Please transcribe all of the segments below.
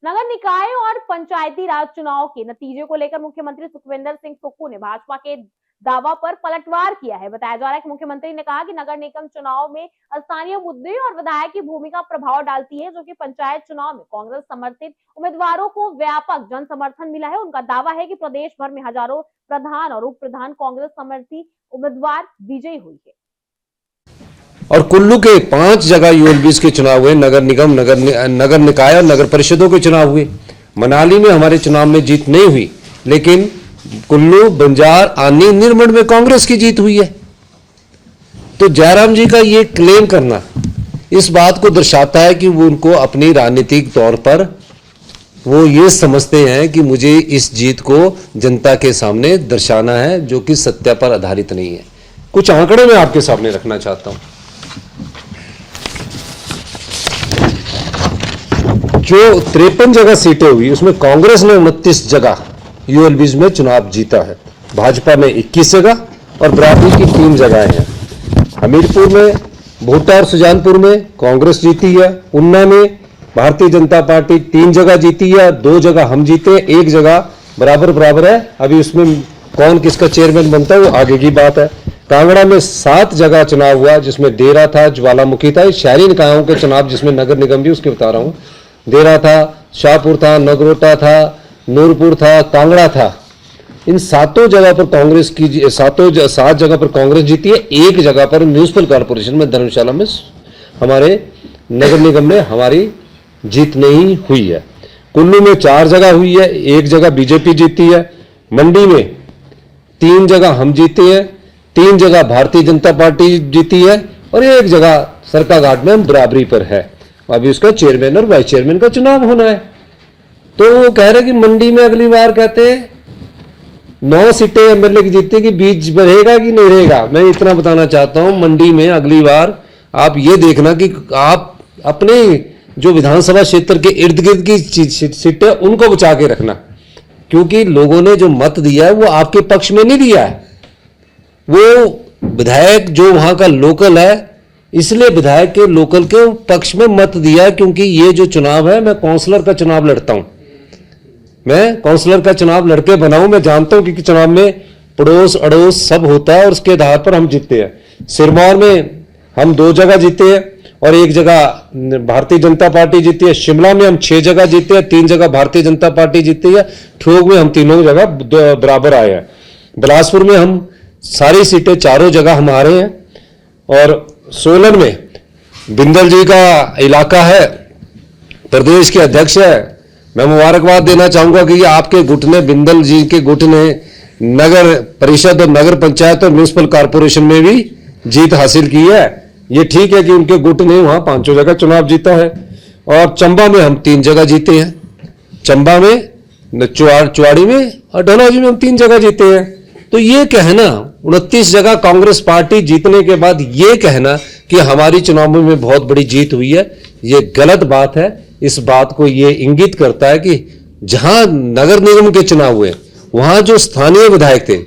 नगर निकाय और पंचायती राज चुनाव के नतीजे को लेकर मुख्यमंत्री सुखविंदर सिंह सुक्खू ने भाजपा के दावा पर पलटवार किया है। बताया जा रहा है कि मुख्यमंत्री ने कहा कि नगर निगम चुनाव में स्थानीय मुद्दे और विधायक की भूमिका प्रभाव डालती है, जो कि पंचायत चुनाव में कांग्रेस समर्थित उम्मीदवारों को व्यापक जन समर्थन मिला है। उनका दावा है कि प्रदेश भर में हजारों प्रधान और उप प्रधान कांग्रेस समर्थित उम्मीदवार विजयी हुई है। और कुल्लू के 5 जगह यूएलबीज के चुनाव हुए, नगर निगम, नगर निकाय और नगर परिषदों के चुनाव हुए। मनाली में हमारे चुनाव में जीत नहीं हुई, लेकिन कुल्लू, बंजार, आनी, निर्मंड में कांग्रेस की जीत हुई है। तो जयराम जी का ये क्लेम करना इस बात को दर्शाता है कि वो उनको अपनी राजनीतिक तौर पर वो ये समझते हैं कि मुझे इस जीत को जनता के सामने दर्शाना है, जो कि सत्य पर आधारित नहीं है। कुछ आंकड़े मैं आपके सामने रखना चाहता हूं। जो 53 जगह सीटें हुई, उसमें कांग्रेस ने 29 जगह यूएलबीज में चुनाव जीता है, भाजपा में 21 जगह और बराबरी की 3 जगह हैं। हमीरपुर में, भोटा और सुजानपुर में कांग्रेस जीती है। उन्ना में भारतीय जनता पार्टी 3 जगह जीती है, 2 जगह हम जीते, 1 जगह बराबर है। अभी उसमें कौन किसका चेयरमैन बनता है वो आगे की बात है। कांगड़ा में 7 जगह चुनाव हुआ, जिसमें डेरा था, ज्वालामुखी था। शहरी निकायों के चुनाव जिसमें नगर निगम भी, उसके बता रहा हूं। डेरा था, शाहपुर था, नगरोटा था, नूरपुर था, कांगड़ा था। इन 7 जगह पर कांग्रेस की 7 जगह पर कांग्रेस जीती है। 1 जगह पर म्यूनिसिपल कॉर्पोरेशन में, धर्मशाला में हमारे नगर निगम में हमारी जीत नहीं हुई है। कुल्लू में 4 जगह हुई है, 1 जगह बीजेपी जीती है। मंडी में 3 जगह हम जीते हैं, 3 जगह भारतीय जनता पार्टी जीती है और 1 जगह सरकाघाट में हम बराबरी पर है। अभी उसका चेयरमैन और वाइस चेयरमैन का चुनाव होना है। तो वो कह रहे कि मंडी में अगली बार कहते हैं 9 सीटें एमएलए की जीतने की, बीच रहेगा कि नहीं रहेगा। मैं इतना बताना चाहता हूं, मंडी में अगली बार आप ये देखना कि आप अपने जो विधानसभा क्षेत्र के इर्द गिर्द की सीटें उनको बचा के रखना, क्योंकि लोगों ने जो मत दिया है वो आपके पक्ष में नहीं दिया है। वो विधायक जो वहां का लोकल है, इसलिए विधायक के लोकल के पक्ष में मत दिया, क्योंकि ये जो चुनाव है, मैं काउंसलर का चुनाव लड़ता हूं, मैं काउंसलर का चुनाव लड़के बनाऊं। मैं जानता हूं कि चुनाव में पड़ोस अड़ोस सब होता है और उसके आधार पर हम जीतते हैं। सिरमौर में हम 2 जगह जीते हैं और 1 जगह भारतीय जनता पार्टी जीती है। शिमला में हम 6 जगह जीते हैं, 3 जगह भारतीय जनता पार्टी जीती है। ठोक में हम तीनों जगह बराबर आए हैं। बिलासपुर में हम सारी सीटें 4 जगह हमारे हैं। और सोलन में बिंदल जी का इलाका है, प्रदेश के अध्यक्ष है। मैं मुबारकबाद देना चाहूंगा कि आपके गुट ने, बिंदल जी के गुट ने नगर परिषद और नगर पंचायत और म्यूनिसिपल कॉर्पोरेशन में भी जीत हासिल की है। ये ठीक है कि उनके गुट ने वहां 5 जगह चुनाव जीता है। और चंबा में हम 3 जगह जीते हैं। चंबा में, चुवाड़ी में और डलहौजी में हम 3 जगह जीते हैं। तो ये कहना 29 जगह कांग्रेस पार्टी जीतने के बाद ये कहना कि हमारी चुनाव में बहुत बड़ी जीत हुई है, ये गलत बात है। इस बात को ये इंगित करता है कि जहां नगर निगम के चुनाव हुए वहां जो स्थानीय विधायक थे,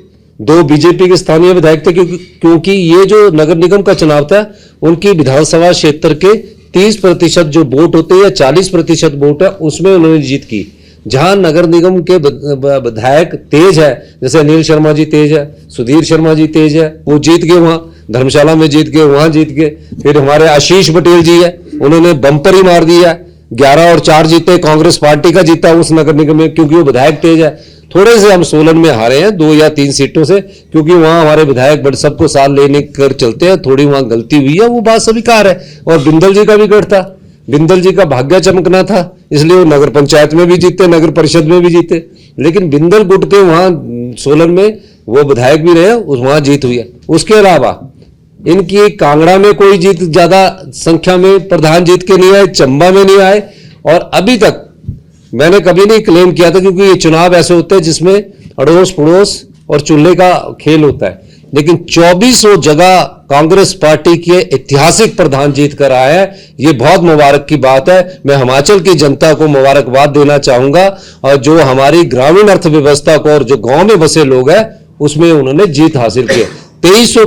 2 बीजेपी के स्थानीय विधायक थे, क्योंकि ये जो नगर निगम का चुनाव था, उनकी विधानसभा क्षेत्र के 30% जो वोट होते हैं या 40% वोट है, उसमें उन्होंने जीत की। जहां नगर निगम के विधायक तेज है, जैसे अनिल शर्मा जी तेज है, सुधीर शर्मा जी तेज है, वो जीत गए, वहां धर्मशाला में जीत गए, वहां जीत गए। फिर हमारे आशीष पटेल जी है, उन्होंने बंपर ही मार दिया, 11 और 4 जीते, कांग्रेस पार्टी का जीता उस नगर निगम में, क्योंकि वो विधायक तेज है। थोड़े से हम सोलन में हारे हैं 2 या 3 सीटों से, क्योंकि वहां हमारे विधायक बड़े सबको साथ लेने कर चलते हैं, थोड़ी वहां गलती हुई है, वो बात स्वीकार है। और बिंदल जी का भी गढ़ था, बिंदल जी का भाग्य चमकना था, इसलिए वो नगर पंचायत में भी जीते, नगर परिषद में भी जीते। लेकिन बिंदल गुट के वहां सोलन में वो विधायक भी रहे, वहां जीत हुई है। उसके अलावा इनकी कांगड़ा में कोई जीत ज्यादा संख्या में प्रधान जीत के नहीं आए, चंबा में नहीं आए। और अभी तक मैंने कभी नहीं क्लेम किया था, क्योंकि ये चुनाव ऐसे होते हैं जिसमें अड़ोस पड़ोस और चूल्हे का खेल होता है। लेकिन 2400 जगह कांग्रेस पार्टी के ऐतिहासिक प्रधान जीत कर आए हैं, ये बहुत मुबारक की बात है। मैं हिमाचल की जनता को मुबारकबाद देना चाहूंगा, और जो हमारी ग्रामीण अर्थव्यवस्था को और जो गांव में बसे लोग हैं उसमें उन्होंने जीत हासिल की। 2300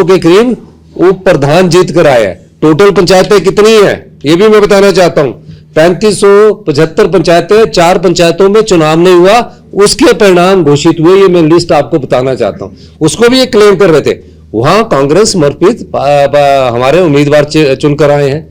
के करीब उप प्रधान जीत कर आए हैं। टोटल पंचायतें कितनी हैं ये भी मैं बताना चाहता हूं। 3575 पंचायतें, 4 पंचायतों में चुनाव नहीं हुआ, उसके परिणाम घोषित हुए। ये मैं लिस्ट आपको बताना चाहता हूं। उसको भी ये क्लेम कर रहे थे, वहां कांग्रेस समर्पित हमारे उम्मीदवार चुनकर आए हैं।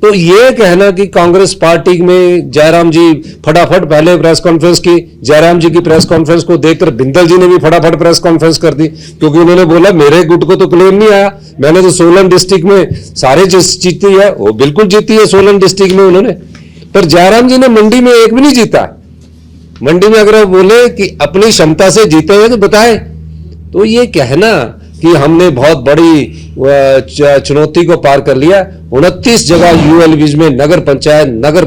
तो ये कहना कि कांग्रेस पार्टी में जयराम जी फटाफट पहले प्रेस कॉन्फ्रेंस की, जयराम जी की प्रेस कॉन्फ्रेंस को देखकर बिंदल जी ने भी फटाफट प्रेस कॉन्फ्रेंस कर दी, क्योंकि उन्होंने बोला मेरे गुट को तो क्लेम नहीं आया, मैंने तो सोलन डिस्ट्रिक्ट में सारे जीती है। वो बिल्कुल जीती है सोलन डिस्ट्रिक्ट में उन्होंने, पर जयराम जी ने मंडी में एक भी नहीं जीता। मंडी में अगर बोले कि अपनी क्षमता से जीते हुए तो बताए। तो ये कहना कि हमने बहुत बड़ी चुनौती को पार कर लिया, 29 जगह यूएलबीज में नगर पंचायत, नगर